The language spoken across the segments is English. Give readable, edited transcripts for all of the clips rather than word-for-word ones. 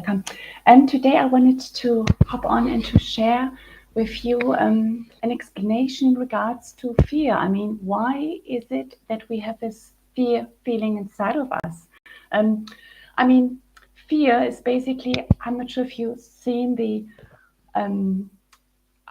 And today I wanted to hop on and to share with you an explanation in regards to fear. I mean, why is it that we have this fear feeling inside of us? Um, I mean, fear is basically, I'm not sure if you've seen the um,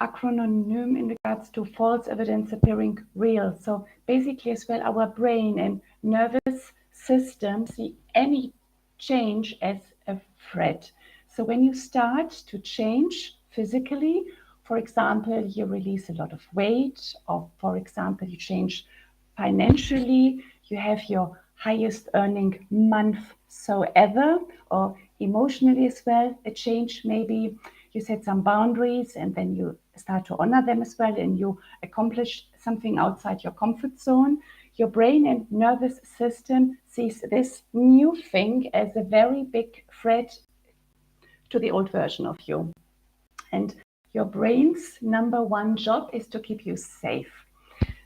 acronym in regards to false evidence appearing real. So basically as well, our brain and nervous system see any change as a threat. So when you start to change physically, for example, you release a lot of weight, or for example, you change financially, you have your highest earning month so ever, or emotionally as well, a change. Maybe you set some boundaries and then you start to honor them as well, and you accomplish something outside your comfort zone. Your brain and nervous system sees this new thing as a very big threat to the old version of you. And your brain's number one job is to keep you safe.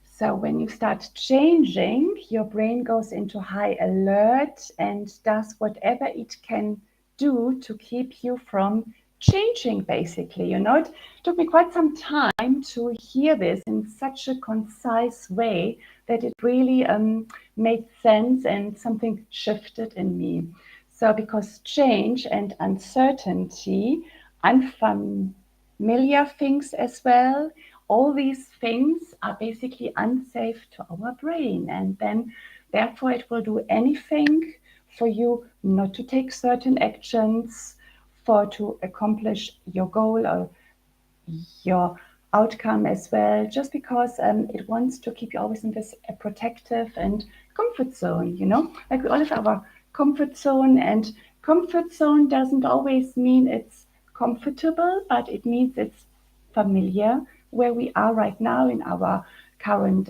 So when you start changing, your brain goes into high alert and does whatever it can do to keep you from changing, basically. It took me quite some time to hear this in such a concise way that it really made sense and something shifted in me. So because change and uncertainty, unfamiliar things as well, all these things are basically unsafe to our brain, and then therefore it will do anything for you not to take certain actions, for to accomplish your goal or your outcome as well, just because it wants to keep you always in this protective and comfort zone. Like we all have our comfort zone, and comfort zone doesn't always mean it's comfortable, but it means it's familiar, where we are right now in our current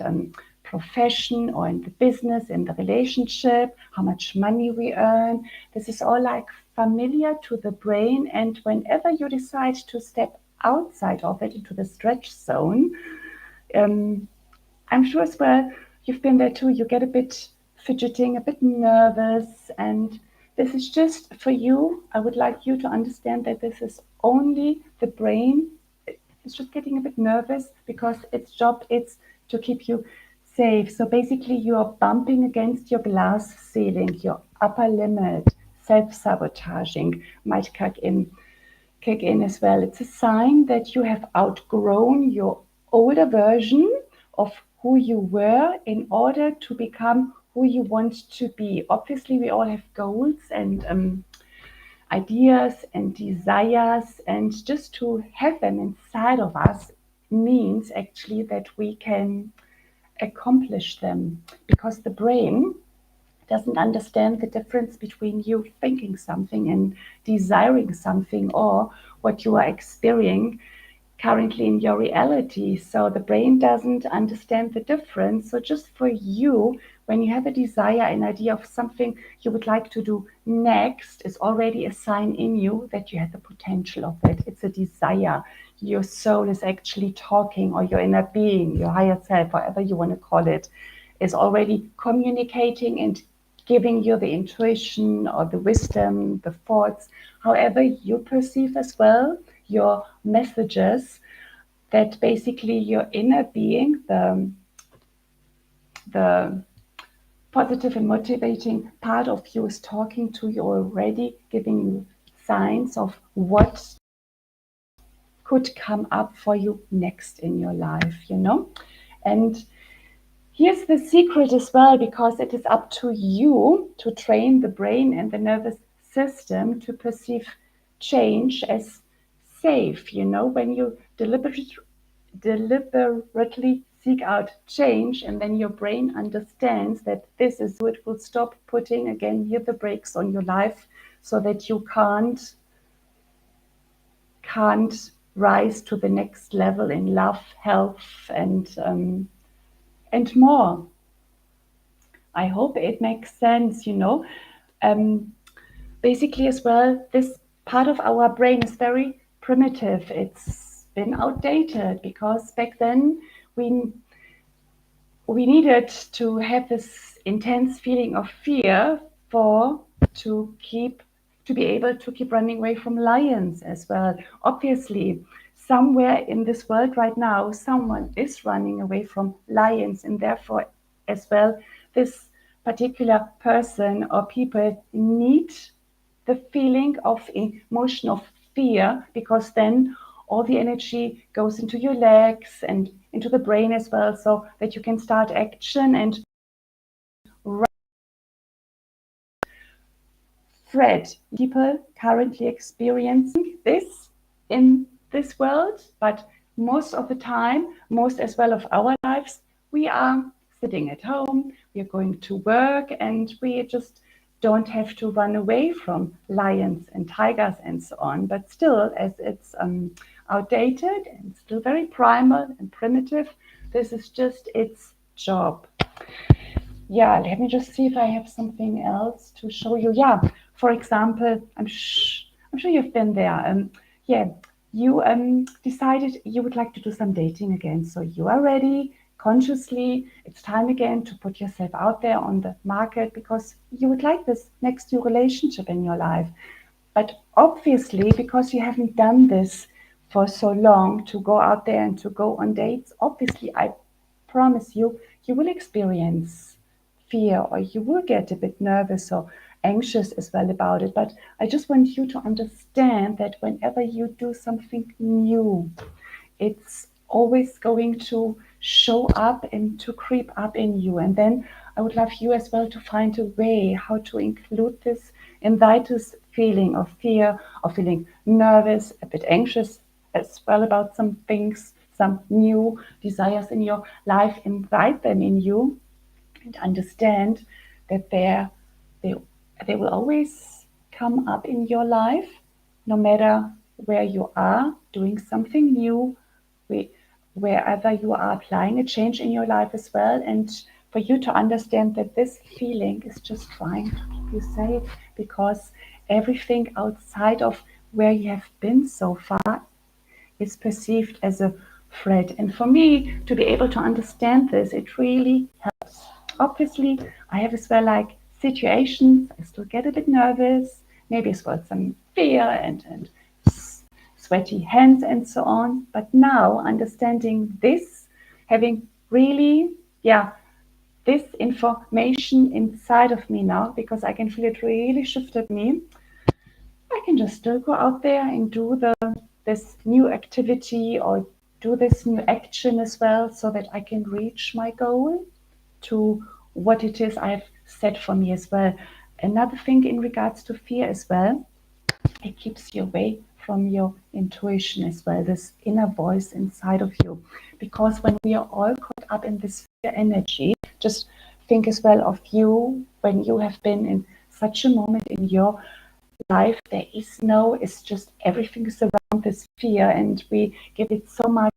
profession, or in the business, in the relationship, how much money we earn. This is all like familiar to the brain, and whenever you decide to step outside of it into the stretch zone, um, I'm sure as well you've been there too. You get a bit fidgeting, a bit nervous, and this is just for you. I would like you to understand that this is only the brain. It's just getting a bit nervous because its job is to keep you safe. So basically, you are bumping against your glass ceiling, your upper limit. Self sabotaging might kick in as well. It's a sign that you have outgrown your older version of who you were in order to become who you want to be. Obviously, we all have goals and ideas and desires, and just to have them inside of us means actually that we can accomplish them, because the brain doesn't understand the difference between you thinking something and desiring something, or what you are experiencing currently in your reality. So the brain doesn't understand the difference. So just for you, when you have a desire, an idea of something you would like to do next, is already a sign in you that you have the potential of it. It's a desire. Your soul is actually talking, or your inner being, your higher self, whatever you want to call it, is already communicating and giving you the intuition or the wisdom, the thoughts, however you perceive as well, your messages, that basically your inner being, the positive and motivating part of you, is talking to you already, giving you signs of what could come up for you next in your life. And here's the secret as well, because it is up to you to train the brain and the nervous system to perceive change as safe. When you deliberately seek out change, and then your brain understands that this is so, it will stop putting again here the brakes on your life, so that you can't rise to the next level in love, health, and more. I hope it makes sense. Um, Basically, as well, this part of our brain is very primitive. It's been outdated because back then we we needed to have this intense feeling of fear for to to be able to keep running away from lions as well. Obviously, somewhere in this world right now, someone is running away from lions, and therefore, as well, this particular person or people need the feeling of emotion of fear, because then all the energy goes into your legs and into the brain as well, so that you can start action and Fred, people currently experiencing this in this world, but most of the time, most as well of our lives, we are sitting at home, we are going to work, and we just don't have to run away from lions and tigers and so on. But still, as it's outdated and still very primal and primitive, this is just its job. Yeah, let me just see if I have something else to show you. Yeah, for example, I'm sure you've been there. Yeah, you decided you would like to do some dating again. So you are ready consciously. It's time again to put yourself out there on the market because you would like this next new relationship in your life. But obviously, because you haven't done this for so long to go out there and to go on dates, obviously, I promise you, you will experience fear or you will get a bit nervous or anxious as well about it. But I just want you to understand that whenever you do something new, it's always going to show up and to creep up in you. And then I would love you as well to find a way how to include this invite this feeling of fear, of feeling nervous, a bit anxious as well about some things, some new desires in your life, invite them in you and understand that they, they will always come up in your life, no matter where you are doing something new, wherever you are applying a change in your life as well. And for you to understand that this feeling is just trying to keep you safe, because everything outside of where you have been so far is perceived as a threat. And for me to be able to understand this, it really helps. Obviously, I have as well like situations, I still get a bit nervous, maybe as well some fear and sweaty hands and so on. But now understanding this, having really, yeah, this information inside of me now, because I can feel it really shifted me, I can just still go out there and do this new activity or do this new action as well, so that I can reach my goal to what it is I've set for me as well. Another thing in regards to fear as well, it keeps you away from your intuition as well, this inner voice inside of you. Because when we are all caught up in this fear energy, just think as well of you when you have been in such a moment in your life. There is no, it's just everything is around this fear, and we give it so much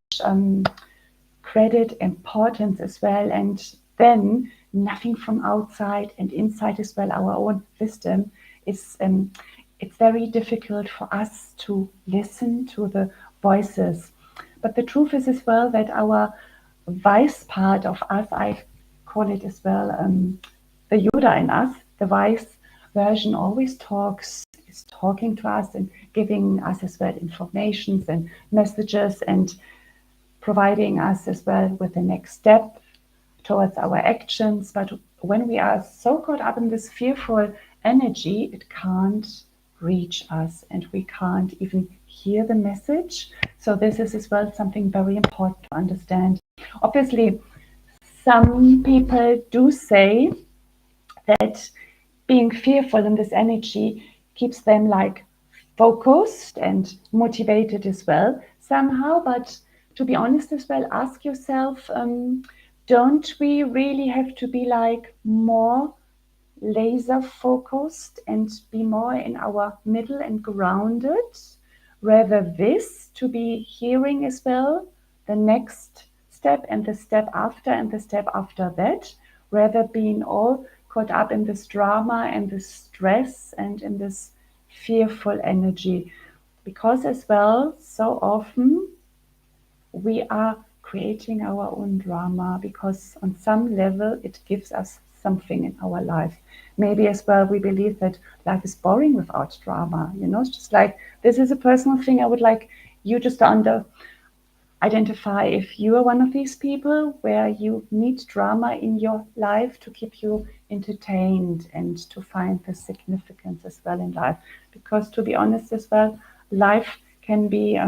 credit, importance as well. And then nothing from outside and inside as well, our own wisdom is it's very difficult for us to listen to the voices. But the truth is as well that our wise part of us, I call it as well, the Yoda in us, the wise version always is talking to us and giving us as well informations and messages and providing us as well with the next step towards our actions. But when we are so caught up in this fearful energy, it can't reach us and we can't even hear the message. So this is as well something very important to understand. Obviously, some people do say that being fearful in this energy keeps them like focused and motivated as well somehow. But to be honest as well, ask yourself, don't we really have to be like more laser focused and be more in our middle and grounded, rather this to be hearing as well the next step and the step after and the step after that, rather being all caught up in this drama and this stress and in this fearful energy. Because as well, so often we are creating our own drama, because on some level it gives us something in our life. Maybe as well we believe that life is boring without drama. It's just like, this is a personal thing. I would like you just to identify if you are one of these people where you need drama in your life to keep you entertained and to find the significance as well in life. Because to be honest as well, life can be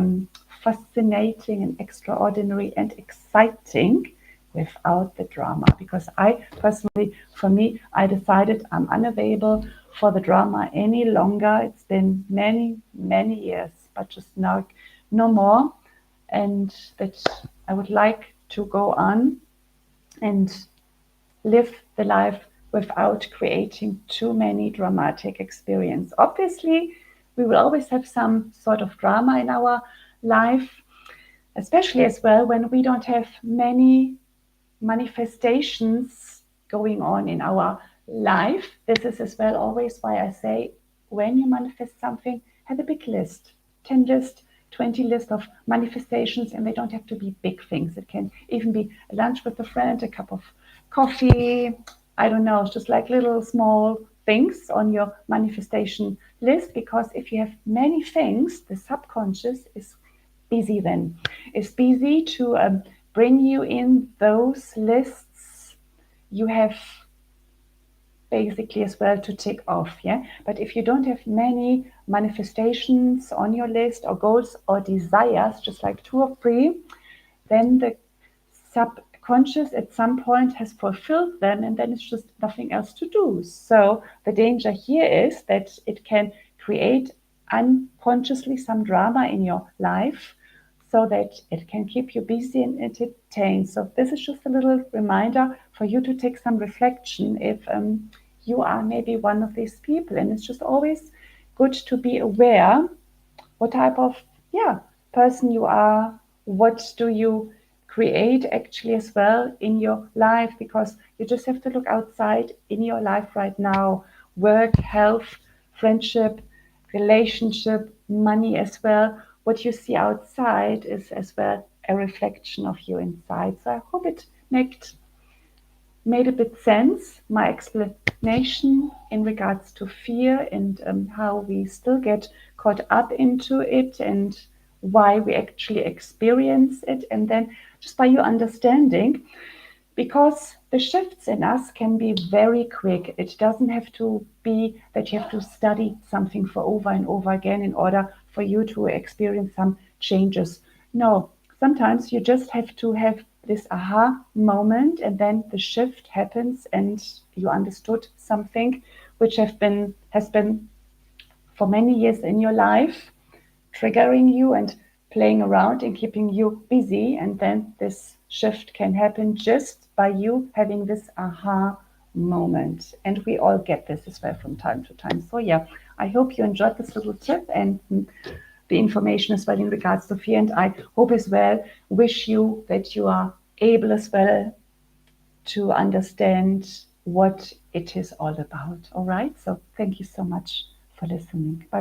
fascinating and extraordinary and exciting without the drama. Because I personally, for me, I decided I'm unavailable for the drama any longer. It's been many, many years, but just now no more. And that I would like to go on and live the life without creating too many dramatic experiences. Obviously, we will always have some sort of drama in our life, especially as well when we don't have many manifestations going on in our life. This is as well always why I say, when you manifest something, have a big list, 10 list, 20 list of manifestations, and they don't have to be big things. It can even be a lunch with a friend, a cup of coffee, I don't know, it's just like little small things on your manifestation list. Because if you have many things, the subconscious is busy then. It's busy to bring you in those lists you have basically as well to tick off. Yeah. But if you don't have many manifestations on your list, or goals or desires, just like 2 or 3, then the subconscious at some point has fulfilled them, and then it's just nothing else to do. So the danger here is that it can create unconsciously some drama in your life, so that it can keep you busy and entertained. So this is just a little reminder for you to take some reflection if you are maybe one of these people. And it's just always good to be aware what type of person you are, what do you create actually as well in your life, because you just have to look outside in your life right now. Work, health, friendship, relationship, money as well. What you see outside is as well a reflection of you inside. So I hope it made a bit sense, my explanation in regards to fear, and how we still get caught up into it, and why we actually experience it. And then just by your understanding, because the shifts in us can be very quick. It doesn't have to be that you have to study something for over and over again in order for you to experience some changes. No, sometimes you just have to have this aha moment, and then the shift happens, and you understood something which has been for many years in your life, triggering you and playing around and keeping you busy. And then this shift can happen just by you having this aha moment. And we all get this as well from time to time. So, yeah, I hope you enjoyed this little tip and the information as well in regards to fear. And I hope as well, wish you that you are able as well to understand what it is all about. All right. So, thank you so much for listening. Bye.